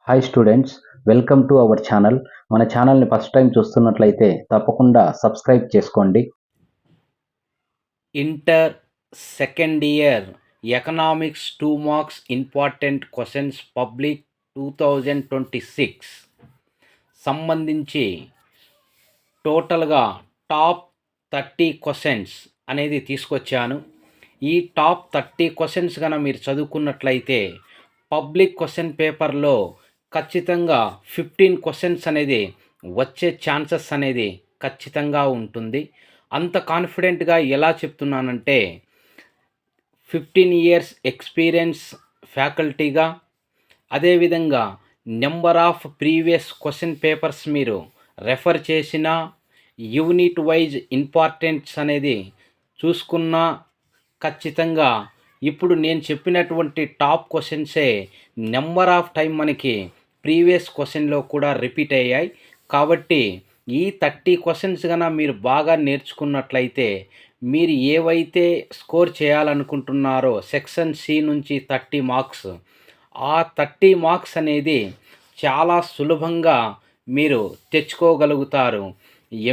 Hi students, welcome to our channel. మన ఛానల్ని first time చూస్తున్నట్లయితే తప్పకుండా సబ్స్క్రైబ్ చేసుకోండి. Inter second year economics 2 marks important questions public 2026 సంబంధించి టోటల్గా టాప్ 30 క్వశ్చన్స్ అనేది తీసుకొచ్చాను. ఈ టాప్ 30 క్వశ్చన్స్ కనుక మీరు చదువుకున్నట్లయితే పబ్లిక్ క్వశ్చన్ పేపర్లో ఖచ్చితంగా 15 క్వశ్చన్స్ అనేది వచ్చే ఛాన్సెస్ అనేది ఖచ్చితంగా ఉంటుంది. అంత కాన్ఫిడెంట్గా ఎలా చెప్తున్నానంటే 15 ఇయర్స్ ఎక్స్పీరియన్స్ ఫ్యాకల్టీగా, అదేవిధంగా number of previous question papers మీరు రెఫర్ చేసిన యూనిట్ వైజ్ ఇంపార్టెన్స్ అనేది చూసుకున్నా ఖచ్చితంగా ఇప్పుడు నేను చెప్పినటువంటి టాప్ క్వశ్చన్సే నెంబర్ ఆఫ్ టైం మనకి ప్రీవియస్ క్వశ్చన్లో కూడా రిపీట్ అయ్యాయి. కాబట్టి ఈ 30 క్వశ్చన్స్ కన్నా మీరు బాగా నేర్చుకున్నట్లయితే మీరు ఏవైతే స్కోర్ చేయాలనుకుంటున్నారో సెక్షన్ సి నుంచి 30 మార్క్స్, ఆ 30 మార్క్స్ అనేది చాలా సులభంగా మీరు తెచ్చుకోగలుగుతారు.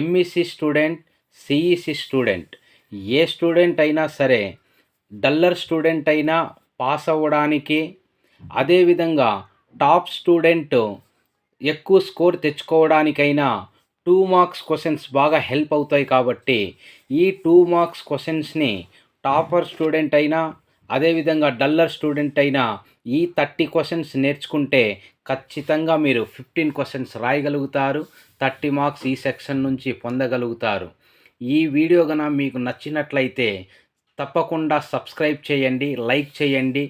ఎంఈసి స్టూడెంట్, సిఈసి స్టూడెంట్, ఏ స్టూడెంట్ అయినా సరే, డల్లర్ స్టూడెంట్ అయినా పాస్ అవ్వడానికి, అదేవిధంగా టాప్ స్టూడెంట్ ఎక్కువ స్కోర్ తెచ్చుకోవడానికైనా 2 మార్క్స్ క్వశ్చన్స్ బాగా హెల్ప్ అవుతాయి. కాబట్టి ఈ 2 మార్క్స్ క్వశ్చన్స్ని టాపర్ స్టూడెంట్ అయినా, అదేవిధంగా డల్లర్ స్టూడెంట్ అయినా ఈ 30 క్వశ్చన్స్ నేర్చుకుంటే ఖచ్చితంగా మీరు 15 క్వశ్చన్స్ రాయగలుగుతారు. 30 మార్క్స్ ఈ సెక్షన్ నుంచి పొందగలుగుతారు. ఈ వీడియో కనుక మీకు నచ్చినట్లయితే తప్పకుండా సబ్స్క్రైబ్ చేయండి, లైక్ చేయండి.